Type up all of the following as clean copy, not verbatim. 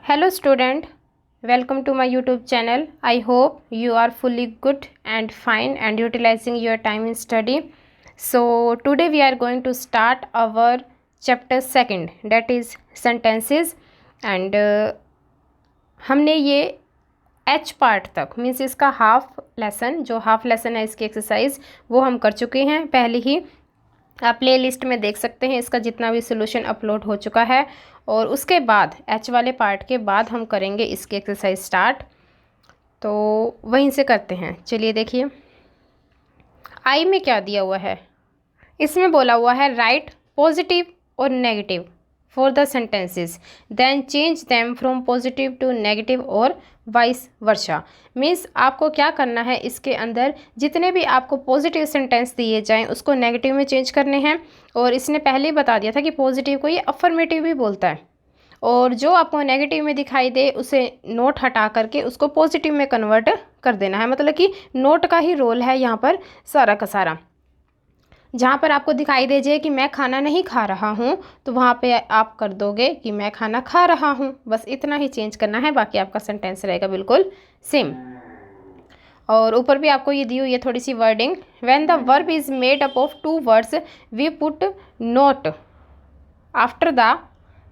Hello student, welcome to my YouTube channel. I hope you are fully good and fine and utilizing your time in study. So today we are going to start our chapter second, that is sentences. And हमने ये H part तक means इसका half lesson है इसकी exercise वो हम कर चुके हैं पहले ही। आप प्ले लिस्ट में देख सकते हैं इसका जितना भी सोल्यूशन अपलोड हो चुका है। और उसके बाद H वाले पार्ट के बाद हम करेंगे इसकी एक्सरसाइज स्टार्ट। तो वहीं से करते हैं, चलिए देखिए। आई में क्या दिया हुआ है, इसमें बोला हुआ है राइट पॉजिटिव और negative for the sentences then change them from positive to negative और वाइस वर्सा। मीन्स आपको क्या करना है, इसके अंदर जितने भी आपको पॉजिटिव सेंटेंस दिए जाएं उसको नेगेटिव में चेंज करने हैं। और इसने पहले ही बता दिया था कि पॉजिटिव को ये अफर्मेटिव भी बोलता है, और जो आपको नेगेटिव में दिखाई दे उसे नोट हटा करके उसको पॉजिटिव में कन्वर्ट कर देना है। मतलब कि नोट का ही रोल है यहाँ पर सारा का सारा। जहाँ पर आपको दिखाई दे जाए कि मैं खाना नहीं खा रहा हूँ तो वहाँ पे आप कर दोगे कि मैं खाना खा रहा हूँ, बस इतना ही चेंज करना है, बाकी आपका सेंटेंस रहेगा बिल्कुल सेम। और ऊपर भी आपको ये दी हुई है थोड़ी सी wording. When the verb is made up of two words we put not after the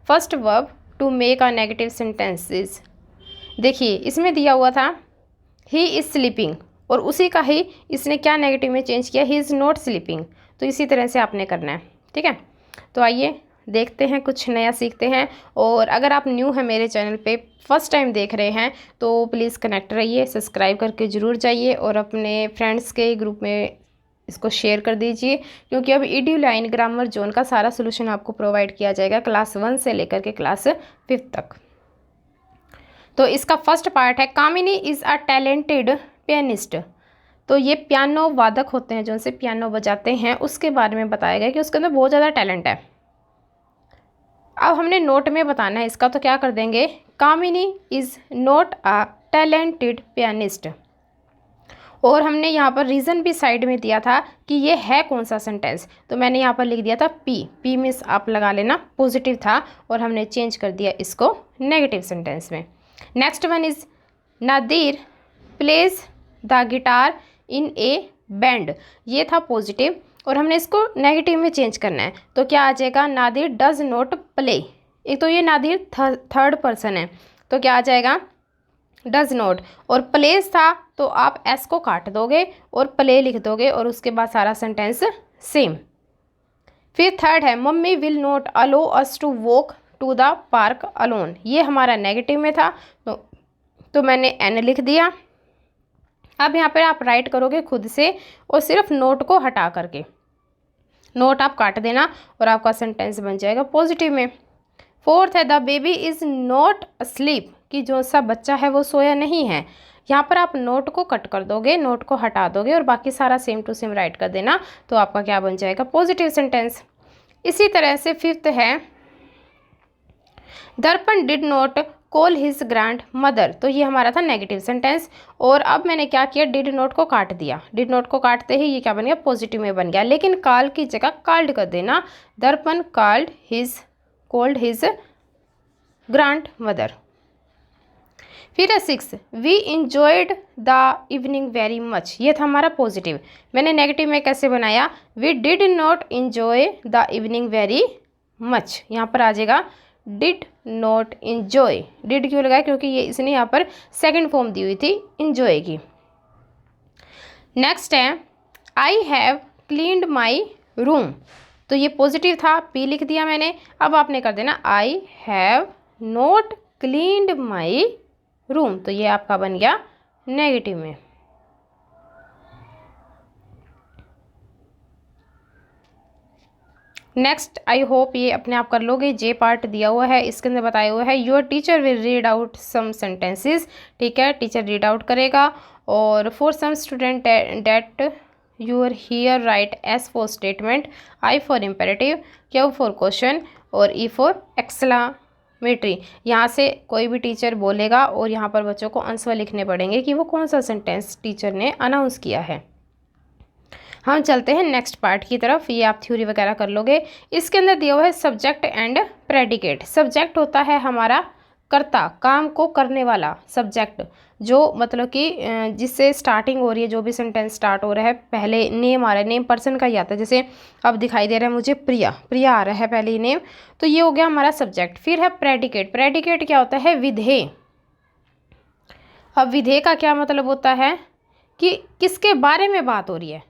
first verb to make a negative sentences. देखिए इसमें दिया हुआ था ही इज़ स्लीपिंग और उसी का ही इसने क्या नेगेटिव में चेंज किया, ही इज़ नॉट स्लीपिंग। तो इसी तरह से आपने करना है, ठीक है। तो आइए देखते हैं, कुछ नया सीखते हैं। और अगर आप न्यू हैं मेरे चैनल पे, फर्स्ट टाइम देख रहे हैं तो प्लीज़ कनेक्ट रहिए, सब्सक्राइब करके ज़रूर जाइए और अपने फ्रेंड्स के ग्रुप में इसको शेयर कर दीजिए, क्योंकि अब ईडी लाइन ग्रामर जोन का सारा सोल्यूशन आपको प्रोवाइड किया जाएगा क्लास 1 से लेकर के क्लास 5 तक। तो इसका फर्स्ट पार्ट है कामिनी इज़ अ टैलेंटेड पियानिस्ट। तो ये पियानो वादक होते हैं जो उनसे पियानो बजाते हैं, उसके बारे में बताया गया कि उसके अंदर बहुत ज़्यादा टैलेंट है। अब हमने नोट में बताना है इसका, तो क्या कर देंगे, Kamini is not a talented pianist. और हमने यहाँ पर रीज़न भी साइड में दिया था कि ये है कौन सा सेंटेंस, तो मैंने यहाँ पर लिख दिया था पी मीन्स आप लगा लेना पॉजिटिव था और हमने चेंज कर दिया इसको नेगेटिव सेंटेंस में। Next one is Nadir plays the guitar in A band. ये था पॉजिटिव और हमने इसको नेगेटिव में चेंज करना है। तो क्या आ जाएगा, नादिर डज नॉट प्ले। एक तो ये नादिर थर्ड पर्सन है तो क्या आ जाएगा, डज नॉट। और प्लेस था तो आप एस को काट दोगे और प्ले लिख दोगे और उसके बाद सारा सेंटेंस सेम। फिर थर्ड है mummy will not allow us to walk to the park alone. ये हमारा नेगेटिव में था तो मैंने एन लिख दिया। अब यहाँ पर आप राइट करोगे खुद से और सिर्फ नोट को हटा करके, नोट आप काट देना और आपका सेंटेंस बन जाएगा पॉजिटिव में। फोर्थ है the baby is not asleep, कि जो सा बच्चा है वो सोया नहीं है। यहाँ पर आप नोट को कट कर दोगे, नोट को हटा दोगे और बाकी सारा सेम टू सेम राइट कर देना, तो आपका क्या बन जाएगा, पॉजिटिव सेंटेंस। इसी तरह से फिफ्थ है दर्पण did not call his grand mother. तो ये हमारा था नेगेटिव सेंटेंस। और अब मैंने क्या किया, डिड नॉट को काट दिया। डिड नॉट को काटते ही ये क्या बन गया, पॉजिटिव में बन गया, लेकिन कॉल की जगह कॉल्ड कर देना। दर्पण कॉल्ड हिज ग्रैंड मदर। फिर है six we enjoyed the evening very much. ये था हमारा पॉजिटिव। मैंने नेगेटिव में कैसे बनाया, we did not enjoy the evening very much. यहाँ पर आ जाएगा डिड नॉट इंजॉय। डिड क्यों लगाया, क्योंकि ये इसने यहाँ पर सेकंड फॉर्म दी हुई थी इंजॉय की। नेक्स्ट है I have cleaned my room. तो ये पॉजिटिव था, पी लिख दिया मैंने। अब आपने कर देना I have not cleaned my room, तो ये आपका बन गया नेगेटिव में। नेक्स्ट आई होप ये अपने आप कर लोगे। जे पार्ट दिया हुआ है, इसके अंदर बताया हुआ है your teacher will read out some sentences. ठीक है, टीचर रीड आउट करेगा। और for some student that you hear write S for statement, I for imperative, Q for question और ई फॉर एक्सक्लामेटरी। यहाँ से कोई भी टीचर बोलेगा और यहाँ पर बच्चों को आंसर लिखने पड़ेंगे कि वो कौन सा सेंटेंस टीचर ने अनाउंस किया है। हम चलते हैं नेक्स्ट पार्ट की तरफ, ये आप थ्योरी वगैरह कर लोगे। इसके अंदर दिया हुआ है सब्जेक्ट एंड प्रेडिकेट। सब्जेक्ट होता है हमारा कर्ता, काम को करने वाला, सब्जेक्ट जो मतलब कि जिससे स्टार्टिंग हो रही है, जो भी सेंटेंस स्टार्ट हो रहा है, पहले नेम आ रहा है, नेम पर्सन का ही आता है। जैसे अब दिखाई दे रहा है मुझे प्रिया, प्रिया आ रहा है पहले ही नेम, तो ये हो गया हमारा सब्जेक्ट। फिर है प्रेडिकेट, प्रेडिकेट क्या होता है, विधेय। अब विधेय का क्या मतलब होता है कि किसके बारे में बात हो रही है।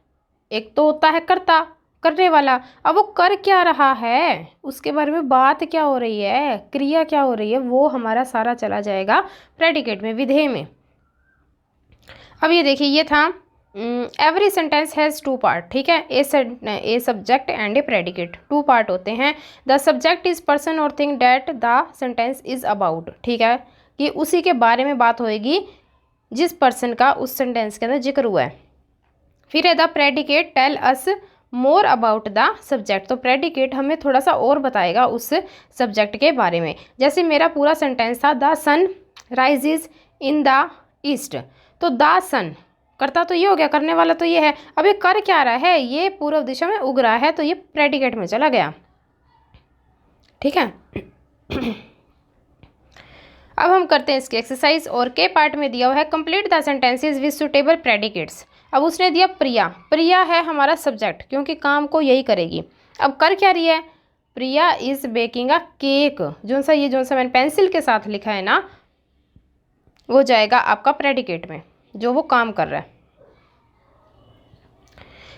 एक तो होता है कर्ता, करने वाला, अब वो कर क्या रहा है, उसके बारे में बात क्या हो रही है, क्रिया क्या हो रही है, वो हमारा सारा चला जाएगा प्रेडिकेट में, विधेय में। अब ये देखिए, ये था every sentence has two part, ठीक है, a subject and a predicate, two part होते हैं। द सब्जेक्ट इज पर्सन और thing that the sentence is about, ठीक है, कि उसी के बारे में बात होएगी जिस पर्सन का उस सेंटेंस के अंदर जिक्र हुआ है। फिर है the predicate tell us more about the subject, तो प्रेडिकेट हमें थोड़ा सा और बताएगा उस सब्जेक्ट के बारे में। जैसे मेरा पूरा सेंटेंस था the sun rises in the east, तो द सन करता तो ये हो गया, करने वाला तो ये है। अब ये कर क्या रहा है, ये पूर्व दिशा में उग रहा है, तो ये प्रेडिकेट में चला गया, ठीक है। अब हम करते हैं इसकी एक्सरसाइज, और के पार्ट में दिया हुआ है complete the sentences with suitable predicates. अब उसने दिया प्रिया, प्रिया है हमारा सब्जेक्ट क्योंकि काम को यही करेगी। अब कर क्या रही है, प्रिया इज बेकिंग अ केक, जो सा मैंने पेंसिल के साथ लिखा है ना, वो जाएगा आपका प्रेडिकेट में, जो वो काम कर रहा है।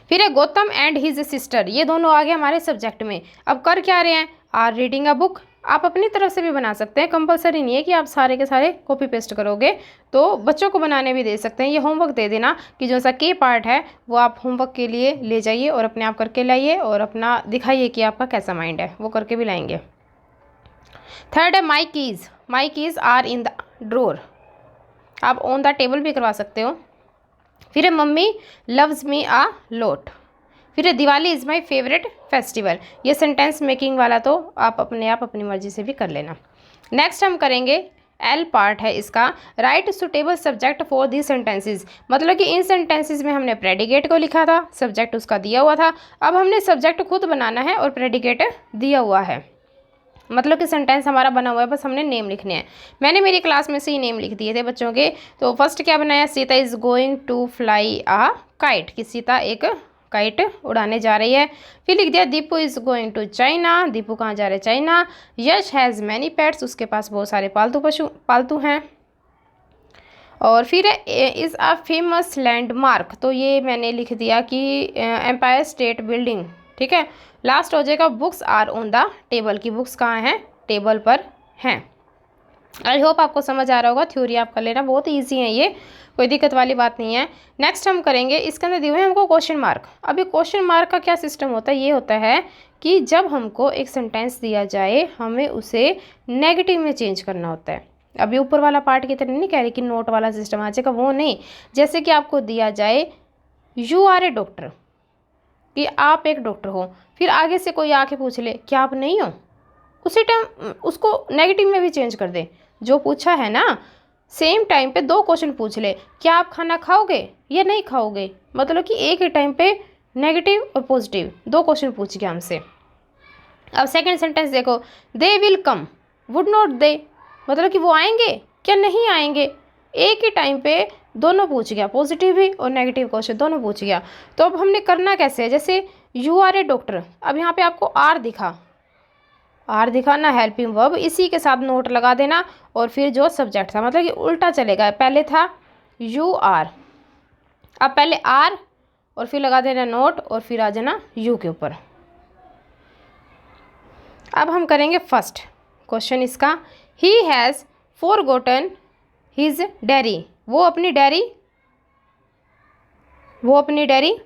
फिर है गौतम एंड हिज सिस्टर, ये दोनों आ गए हमारे सब्जेक्ट में। अब कर क्या रहे हैं, आर रीडिंग अ बुक। आप अपनी तरफ से भी बना सकते हैं, कंपलसरी नहीं है कि आप सारे के सारे कॉपी पेस्ट करोगे, तो बच्चों को बनाने भी दे सकते हैं। ये होमवर्क दे देना कि जो सा के पार्ट है वो आप होमवर्क के लिए ले जाइए और अपने आप करके लाइए, और अपना दिखाइए कि आपका कैसा माइंड है, वो करके भी लाएंगे। थर्ड है my keys, my keys are in the drawer, आप ऑन द टेबल भी करवा सकते हो। फिर है मम्मी लव्स मी आ लॉट। फिर है Diwali is my favourite festival. ये सेंटेंस मेकिंग वाला तो आप अपने आप अपनी मर्जी से भी कर लेना। नेक्स्ट हम करेंगे एल पार्ट है इसका, right suitable subject for the sentences, मतलब कि इन सेंटेंसेस में हमने प्रेडिकेट को लिखा था, सब्जेक्ट उसका दिया हुआ था, अब हमने सब्जेक्ट खुद बनाना है और प्रेडिकेट दिया हुआ है, मतलब कि सेंटेंस हमारा बना हुआ है, बस हमने नेम लिखने हैं। मैंने मेरी क्लास में से ही नेम लिख दिए थे बच्चों के। तो फर्स्ट क्या बनाया, Sita is going to fly a kite, कि सीता एक काइट उड़ाने जा रही है। फिर लिख दिया Deepu is going to China, Deepu कहाँ जा रहे हैं, China. Yash has many pets, उसके पास बहुत सारे पालतू हैं। और फिर इज़ अ फेमस लैंडमार्क, तो ये मैंने लिख दिया कि एम्पायर स्टेट बिल्डिंग, ठीक है। लास्ट हो जाएगा books are on the table, की बुक्स कहाँ हैं, टेबल पर हैं। आई होप आपको समझ आ रहा होगा, थ्योरी आप कर लेना, बहुत ईजी है ये, कोई दिक्कत वाली बात नहीं है। नेक्स्ट हम करेंगे, इसके अंदर दिए हुए हैं हमको क्वेश्चन मार्क। अभी क्वेश्चन मार्क का क्या सिस्टम होता है, ये होता है कि जब हमको एक सेंटेंस दिया जाए हमें उसे नेगेटिव में चेंज करना होता है। अभी ऊपर वाला पार्ट की तरह नहीं कह रही कि नोट वाला सिस्टम आ जाएगा, वो नहीं। जैसे कि आपको दिया जाए यू आर ए डॉक्टर, कि आप एक डॉक्टर हो, फिर आगे से कोई आके पूछ ले क्या आप नहीं हो, उसी टाइम उसको नेगेटिव में भी चेंज कर दे। जो पूछा है ना, सेम टाइम पे दो क्वेश्चन पूछ ले, क्या आप खाना खाओगे या नहीं खाओगे, मतलब कि एक ही टाइम पे नेगेटिव और पॉजिटिव दो क्वेश्चन पूछ गया हमसे। अब सेकंड सेंटेंस देखो, they will come would not they, मतलब कि वो आएंगे क्या नहीं आएंगे, एक ही टाइम पे दोनों पूछ गया, पॉजिटिव भी और नेगेटिव क्वेश्चन दोनों पूछ गया। तो अब हमने करना कैसे है, जैसे यू आर ए डॉक्टर, अब यहाँ पे आपको आर दिखा ना हेल्पिंग वर्ब, इसी के साथ नोट लगा देना, और फिर जो सब्जेक्ट था, मतलब कि उल्टा चलेगा, पहले था यू आर, अब पहले आर और फिर लगा देना नोट, और फिर आ जाना यू के ऊपर। अब हम करेंगे फर्स्ट क्वेश्चन इसका, he has forgotten his diary, वो अपनी डायरी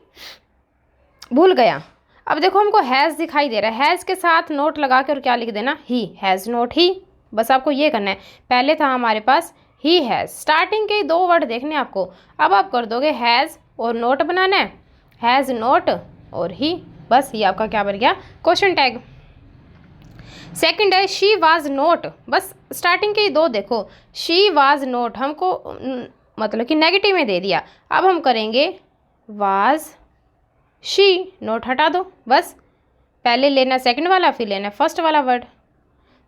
भूल गया। अब देखो हमको हैज़ दिखाई दे रहा है, हैज़ के साथ नोट लगा के और क्या लिख देना, ही हैज़ नोट ही, बस आपको ये करना है। पहले था हमारे पास ही हैज़, स्टार्टिंग के दो वर्ड देखने आपको, अब आप कर दोगे हैज़ और नोट बनाना है, हैज़ नोट और ही, बस ये आपका क्या बन गया, क्वेश्चन टैग। सेकंड है शी वाज नोट, बस स्टार्टिंग के ही दो देखो, शी वाज नोट हमको मतलब कि नेगेटिव में दे दिया। अब हम करेंगे वाज शी, नोट हटा दो, बस पहले लेना सेकंड वाला फिर लेना फर्स्ट वाला word.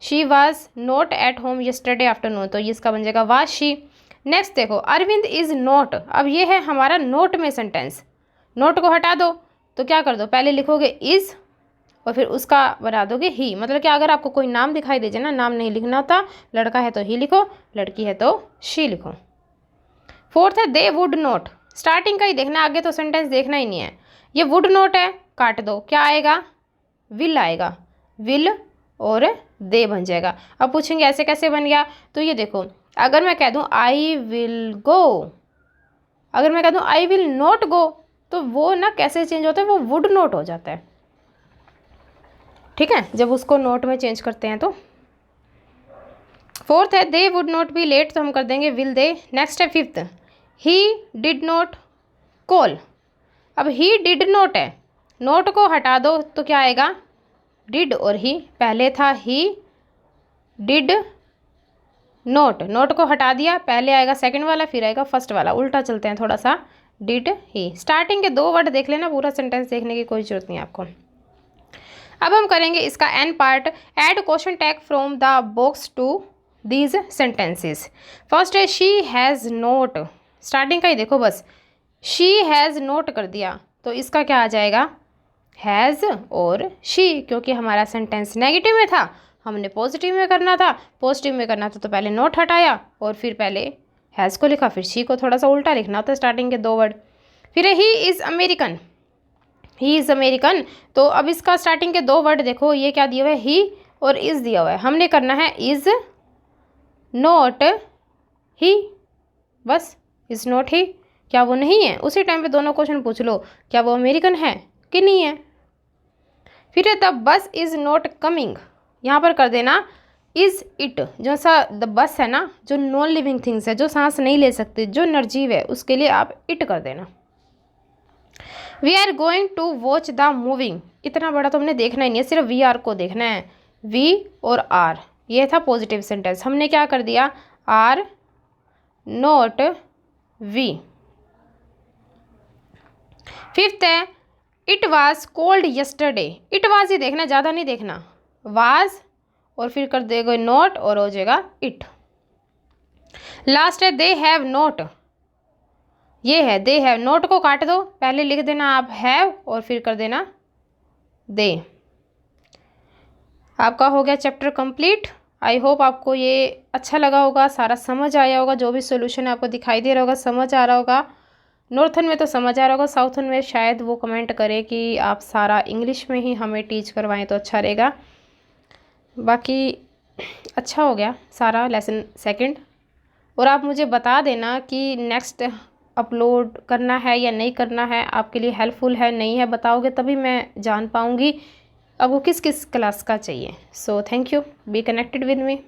She was not at home yesterday afternoon, तो ये इसका बन जाएगा वाज शी। नेक्स्ट देखो, अरविंद इज़ नॉट, अब ये है हमारा नोट में सेंटेंस, नोट को हटा दो तो क्या कर दो, पहले लिखोगे इज़ और फिर उसका बना दोगे ही। मतलब कि अगर आपको कोई नाम दिखाई दे जाए ना, नाम नहीं लिखना होता, लड़का है तो ही लिखो, लड़की है तो शी लिखो। फोर्थ है दे वुड नॉट, स्टार्टिंग का ही देखना, आगे तो सेंटेंस देखना ही नहीं है। ये वुड नॉट है, काट दो, क्या आएगा, विल आएगा, विल और दे बन जाएगा। अब पूछेंगे ऐसे कैसे बन गया, तो ये देखो, अगर मैं कह दूँ आई विल गो, अगर मैं कह दूँ आई विल नॉट गो, तो वो ना कैसे चेंज होता है, वो वुड नॉट हो जाता है, ठीक है, जब उसको नोट में चेंज करते हैं तो। फोर्थ है they would not be late, तो हम कर देंगे विल दे। नेक्स्ट है fifth, he did not call, अब ही डिड नॉट है, नोट को हटा दो तो क्या आएगा, डिड और ही, पहले था ही डिड नोट, नोट को हटा दिया, पहले आएगा सेकंड वाला फिर आएगा फर्स्ट वाला, उल्टा चलते हैं थोड़ा सा, डिड ही। स्टार्टिंग के 2 वर्ड देख लेना, पूरा सेंटेंस देखने की कोई जरूरत नहीं आपको। अब हम करेंगे इसका an part, add question tag from the box to these sentences. First है शी हैज़ नोट, स्टार्टिंग का ही देखो बस, शी हैज़ नोट कर दिया तो इसका क्या आ जाएगा, हैज़ और शी, क्योंकि हमारा सेंटेंस नेगेटिव में था, हमने पॉजिटिव में करना था, पॉजिटिव में करना था तो पहले नोट हटाया और फिर पहले हैज़ को लिखा, फिर शी को थोड़ा सा उल्टा लिखना होता है स्टार्टिंग के 2 वर्ड। फिर he is American, he is American, तो अब इसका स्टार्टिंग के 2 वर्ड देखो, ये क्या दिया हुआ है, ही और इज़ दिया हुआ है, हमने करना है इज़ नॉट ही, बस इज़ नॉट ही, क्या वो नहीं है, उसी टाइम पे दोनों क्वेश्चन पूछ लो, क्या वो अमेरिकन है कि नहीं है। फिर है the bus is not coming, यहाँ पर कर देना इज़ इट, जो सा द बस है ना, जो नॉन लिविंग थिंग्स है, जो सांस नहीं ले सकते, जो निर्जीव है, उसके लिए आप इट कर देना। We are going to watch the moving, इतना बड़ा तो हमने देखना ही नहीं है, सिर्फ वी आर को देखना है, वी और आर, ये था पॉजिटिव सेंटेंस, हमने क्या कर दिया, आर नॉट वी। फिफ्थ है it was cold yesterday, it was he देखना, ज़्यादा नहीं देखना, वाज और फिर कर देगा नॉट और हो जाएगा इट। लास्ट है दे हैव नॉट, ये है दे हैव, नोट को काट दो, पहले लिख देना आप हैव और फिर कर देना दे। आपका हो गया चैप्टर कंप्लीट। आई होप आपको ये अच्छा लगा होगा, सारा समझ आया होगा, जो भी सोल्यूशन आपको दिखाई दे रहा होगा समझ आ रहा होगा। नॉर्थन में तो समझ आ रहा होगा, साउथन में शायद वो कमेंट करे कि आप सारा इंग्लिश में ही हमें टीच करवाएं तो अच्छा रहेगा। बाकी अच्छा हो गया सारा लेसन सेकंड, और आप मुझे बता देना कि नेक्स्ट अपलोड करना है या नहीं करना है, आपके लिए हेल्पफुल है नहीं है, बताओगे तभी मैं जान पाऊँगी आपको किस किस क्लास का चाहिए। So thank you, be connected with me.